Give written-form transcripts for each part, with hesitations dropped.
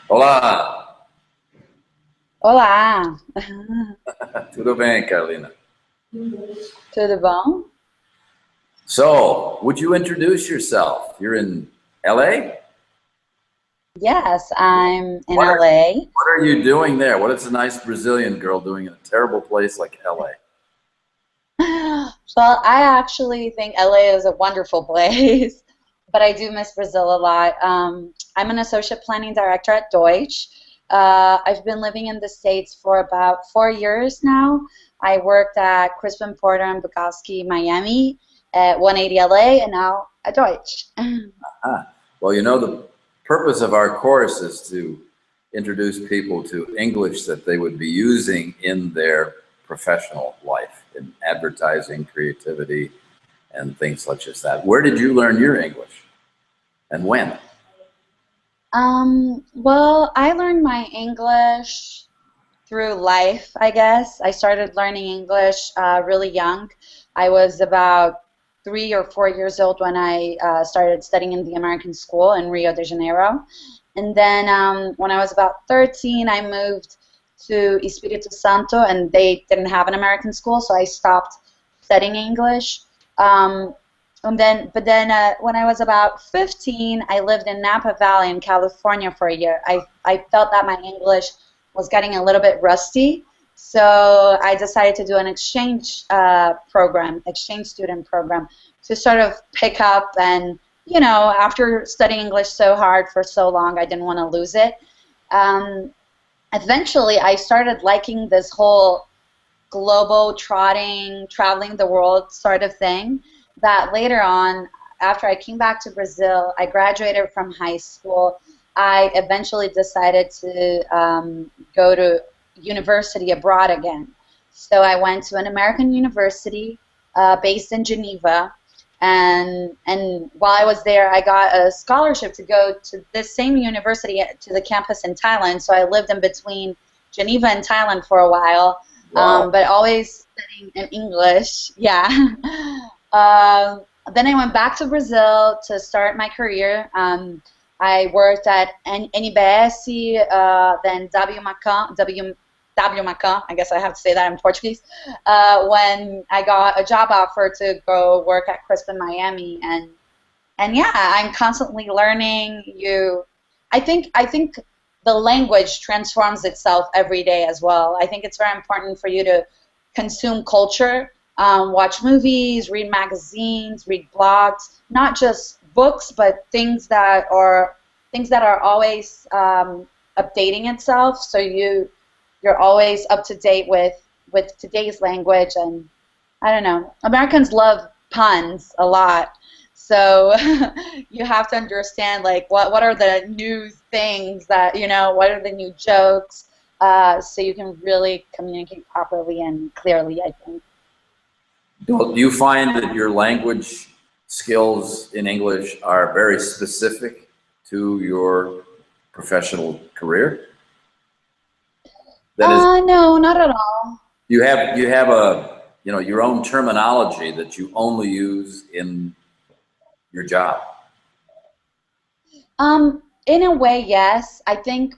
Olá, Olá, tudo bem, Carolina? tudo bom? So, would you introduce yourself? You're in LA? Yes, I'm in What are, LA. what are you doing there? What is a nice Brazilian girl doing in a terrible place like LA? Well, I actually think LA is a wonderful place, but I do miss Brazil a lot. I'm an associate planning director at Deutsch. I've been living in the States for about 4 years now. I worked at Crispin Porter and Bukowski Miami at 180 LA and now at Deutsch. Ah, well, you know, the purpose of our course is to introduce people to English that they would be using in their professional life, in advertising, creativity, and things such as that. Where did you learn your English and when? Well, I learned my English through life, I guess. I started learning English really young. I was about 3 or 4 years old when I started studying in the American school in Rio de Janeiro. And then when I was about 13, I moved to Espírito Santo, and they didn't have an American school, so I stopped studying English. Um, but then when I was about 15, I lived in Napa Valley in California for a year. I felt that my English was getting a little bit rusty, so I decided to do an exchange program, exchange student program, to sort of pick up and, after studying English so hard for so long, I didn't want to lose it. Um, Eventually, I started liking this whole global trotting, traveling the world sort of thing. That later on, after I came back to Brazil, I graduated from high school. I eventually decided to go to university abroad again. So I went to an American university based in Geneva, and while I was there, I got a scholarship to go to this same university to the campus in Thailand. So I lived in between Geneva and Thailand for a while, Wow. but always studying in English. Yeah. um, then I went back to Brazil to start my career. I worked at NBS, then W Macan, I guess I have to say that in Portuguese, when I got a job offer to go work at Crispin Miami, and yeah, I'm constantly learning. I think the language transforms itself every day as well. I think it's very important for you to consume culture, watch movies, read magazines, read blogs, not just books, but things that are always updating itself. So you're always up to date with today's language. And I don't know. Americans love puns a lot. So you have to understand, like, what are the new things that, what are the new jokes, so you can really communicate properly and clearly, I think. Do you find that your language skills in English are very specific to your professional career? That is, No, not at all. you have a your own terminology that you only use in your job. In a way, yes. I think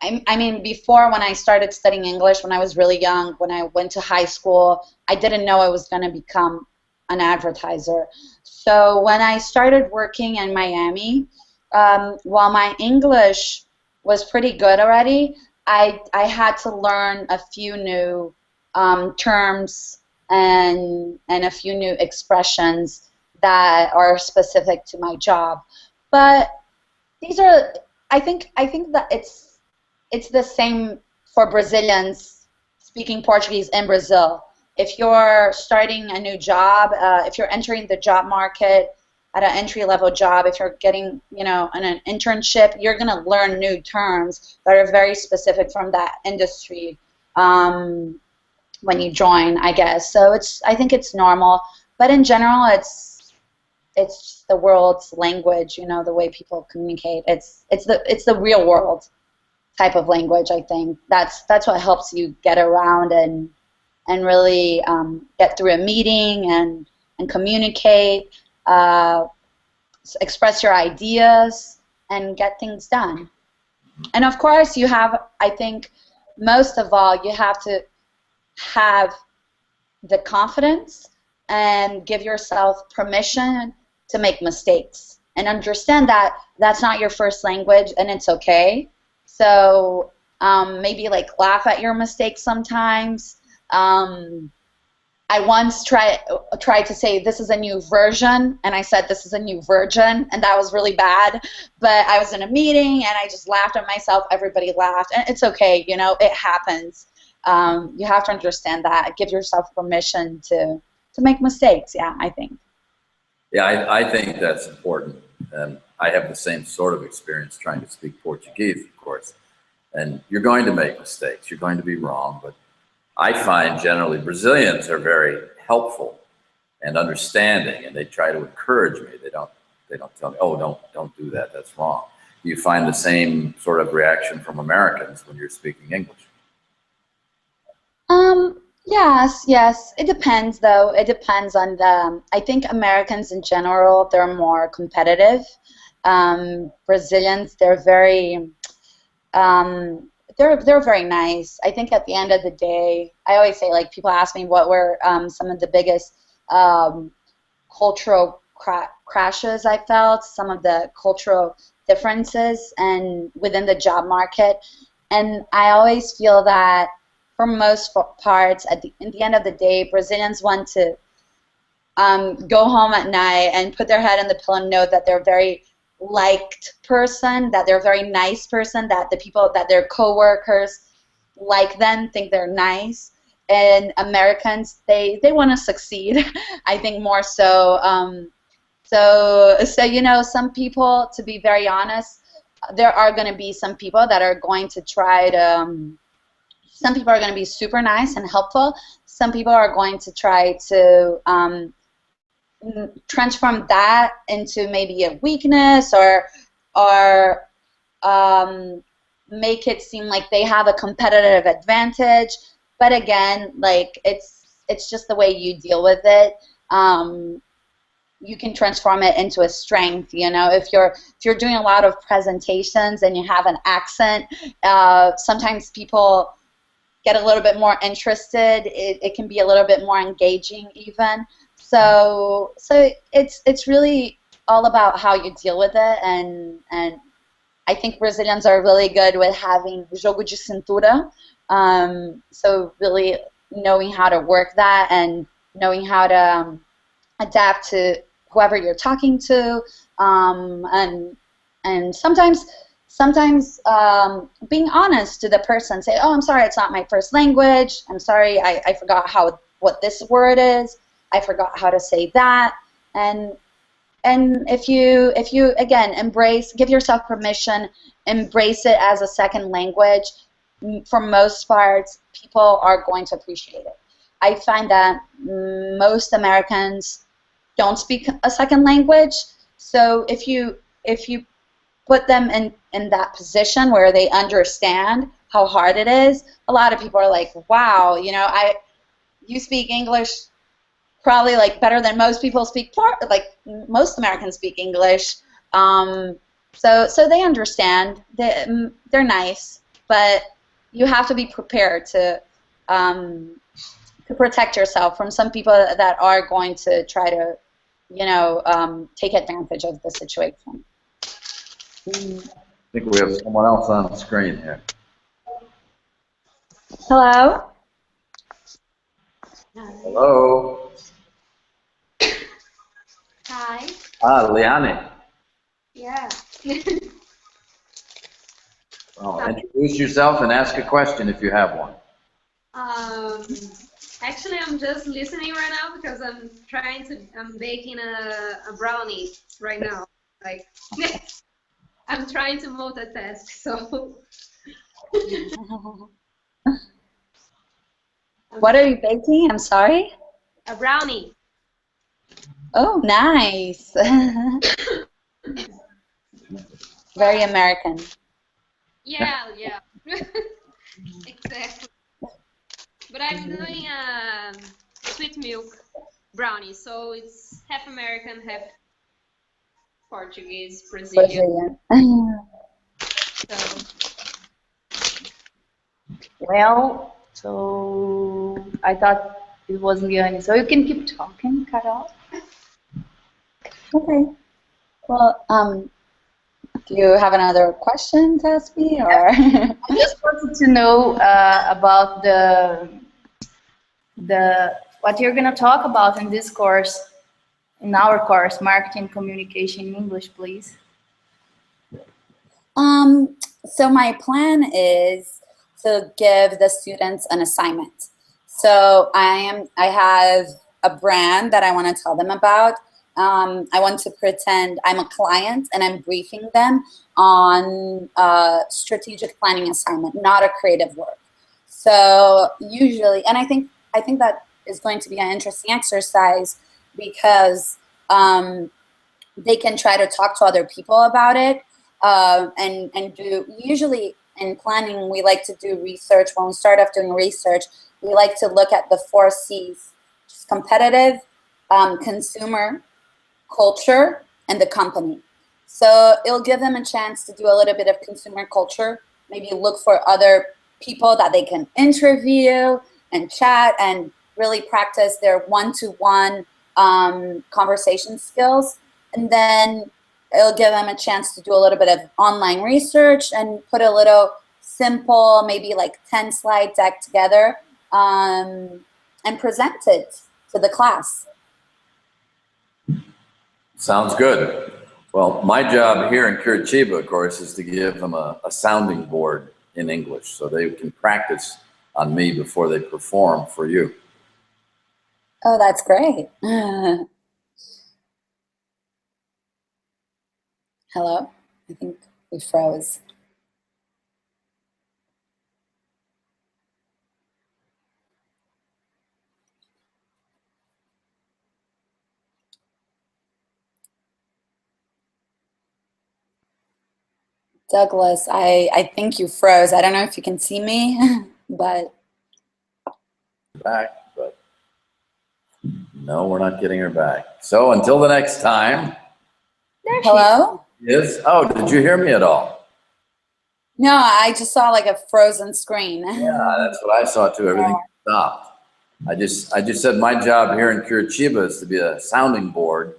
I mean, before, when I started studying English, when I was really young, when I went to high school, I didn't know I was going to become an advertiser. So when I started working in Miami, while my English was pretty good already, I had to learn a few new terms and a few new expressions that are specific to my job. But these are, I think that it's the same for Brazilians speaking Portuguese in Brazil. If you're starting a new job, if you're entering the job market at an entry-level job, if you're getting, an internship, you're going to learn new terms that are very specific from that industry um, when you join, I guess. So I think it's normal, but in general, it's the world's language, the way people communicate. It's the real world type of language. I think that's what helps you get around and really get through a meeting and communicate, express your ideas. and get things done. And of course, you have, I think, most of all, you have to have the confidence and give yourself permission to make mistakes and understand that that's not your first language and it's okay. So maybe like laugh at your mistakes sometimes. I once tried to say this is a new version, and I said this is a new virgin, and that was really bad. But I was in a meeting, and I just laughed at myself. Everybody laughed, and it's okay, you know, it happens. You have to understand that. Give yourself permission to make mistakes. Yeah, I think. Yeah, I think that's important, and I have the same sort of experience trying to speak Portuguese, of course. And you're going to make mistakes. You're going to be wrong, but I find generally Brazilians are very helpful and understanding, and they try to encourage me. They don't tell me, oh, don't do that. That's wrong. Do you find the same sort of reaction from Americans when you're speaking English? Yes. It depends, though. It depends on the. I think Americans in general, they're more competitive. Brazilians, they're very. They're very nice. I think at the end of the day, I always say, like, people ask me what were some of the biggest cultural crashes I felt, some of the cultural differences and within the job market. And I always feel that for most parts, in the end of the day, Brazilians want to go home at night and put their head in the pillow and know that they're very liked person, that they're a very nice person, that the people, that their coworkers like them, think they're nice. And Americans, they want to succeed. I think more so. So you know, some people, to be very honest, there are going to be some people that are going to try to. Some people are going to be super nice and helpful. Some people are going to try to transform that into maybe a weakness, or make it seem like they have a competitive advantage. But again, like, it's just the way you deal with it. You can transform it into a strength. You know, if you're doing a lot of presentations and you have an accent, sometimes people get a little bit more interested. It can be a little bit more engaging even. So it's really all about how you deal with it, and I think Brazilians are really good with having jogo de cintura. So really knowing how to work that and knowing how to adapt to whoever you're talking to, and sometimes being honest to the person, say, oh, I'm sorry, it's not my first language. I'm sorry, I forgot what this word is. I forgot how to say that. And if you again give yourself permission, embrace it as a second language, for most parts, people are going to appreciate it. I find that most Americans don't speak a second language, so if you put them in that position where they understand how hard it is, a lot of people are like, wow, you know, you speak English probably like better than most people speak, like most Americans speak English. So they understand. They're nice, but you have to be prepared to protect yourself from some people that are going to try to, you know, take advantage of the situation. I think we have someone else on the screen here. Hello? Hello? Hi. Liane. Yeah. Well, introduce yourself and ask a question if you have one. Actually, I'm just listening right now because I'm baking a brownie right now. Like, I'm trying to multitask, so. What are you baking? I'm sorry? A brownie. Oh, nice. Very American. Yeah. Exactly. But I'm doing a sweet milk brownie, so it's half American, half Portuguese, Brazilian. So, Well, so I thought it wasn't going. So you can keep talking, Carol. Okay. Well, do you have another question to ask me, or? I just wanted to know about the what you're going to talk about in this course, in our course, Marketing Communication in English, please. So my plan is to give the students an assignment. So I have a brand that I want to tell them about. I want to pretend I'm a client and I'm briefing them on a strategic planning assignment, not a creative work. So usually, and I think that is going to be an interesting exercise because they can try to talk to other people about it. And do, usually in planning, we like to do research. When we start off doing research, we like to look at the 4 C's: just competitive, consumer, culture, and the company. So it'll give them a chance to do a little bit of consumer culture, maybe look for other people that they can interview and chat and really practice their one-to-one conversation skills. And then it'll give them a chance to do a little bit of online research and put a little simple, maybe like 10-slide deck together and present it to the class. Sounds good. Well, my job here in Curitiba, of course, is to give them a sounding board in English so they can practice on me before they perform for you. Oh, that's great. Hello? I think we froze. Douglas, I think you froze. I don't know if you can see me, but... Back, but no, we're not getting her back. So until the next time. Hello? Yes. Oh, did you hear me at all? No, I just saw like a frozen screen. Yeah, that's what I saw too. Everything stopped. I just said my job here in Curitiba is to be a sounding board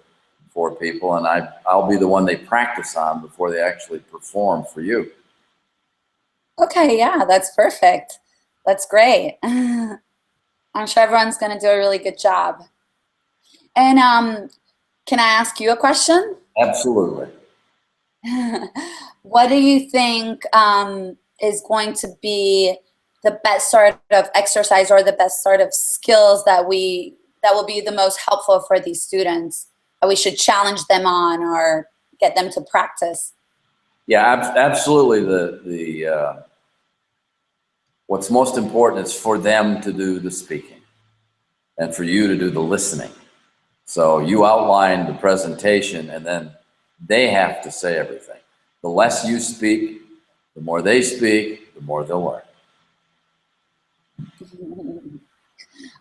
for people, and I'll be the one they practice on before they actually perform for you. Okay, yeah, that's perfect. That's great. I'm sure everyone's going to do a really good job. And can I ask you a question? Absolutely. What do you think is going to be the best sort of exercise or the best sort of skills that will be the most helpful for these students that we should challenge them on or get them to practice? Yeah, absolutely. The what's most important is for them to do the speaking and for you to do the listening. So you outline the presentation and then they have to say everything. The less you speak, the more they speak, the more they'll learn.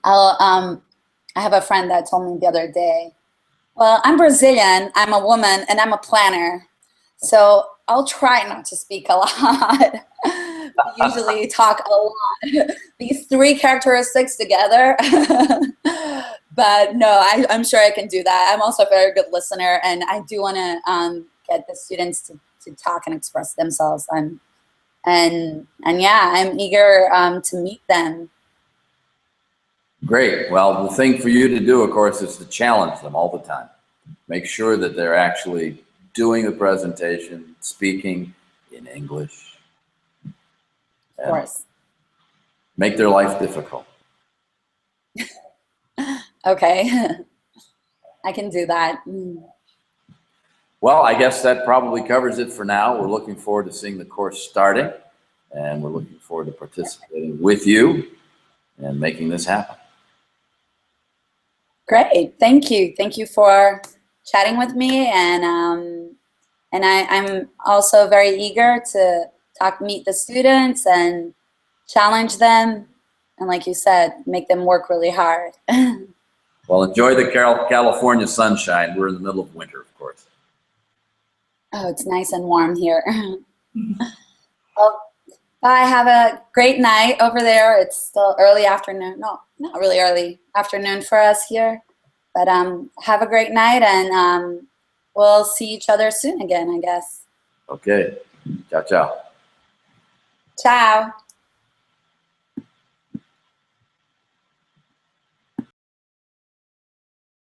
I have a friend that told me the other day, well, I'm Brazilian, I'm a woman, and I'm a planner. So I'll try not to speak a lot. Usually talk a lot. These 3 characteristics together. But no, I'm sure I can do that. I'm also a very good listener, and I do want to get the students to talk and express themselves. And yeah, I'm eager to meet them. Great. Well, the thing for you to do, of course, is to challenge them all the time. Make sure that they're actually doing the presentation, speaking in English. Of course. Make their life difficult. Okay. I can do that. Well, I guess that probably covers it for now. We're looking forward to seeing the course starting, and we're looking forward to participating with you and making this happen. Great. Thank you. Thank you for chatting with me, and I'm also very eager to meet the students and challenge them, and like you said, make them work really hard. Well, enjoy the California sunshine. We're in the middle of winter, of course. Oh, it's nice and warm here. Well, bye. Have a great night over there. It's still early afternoon. No, not really early afternoon for us here. But have a great night, and we'll see each other soon again, I guess. Okay. Ciao, ciao. Ciao.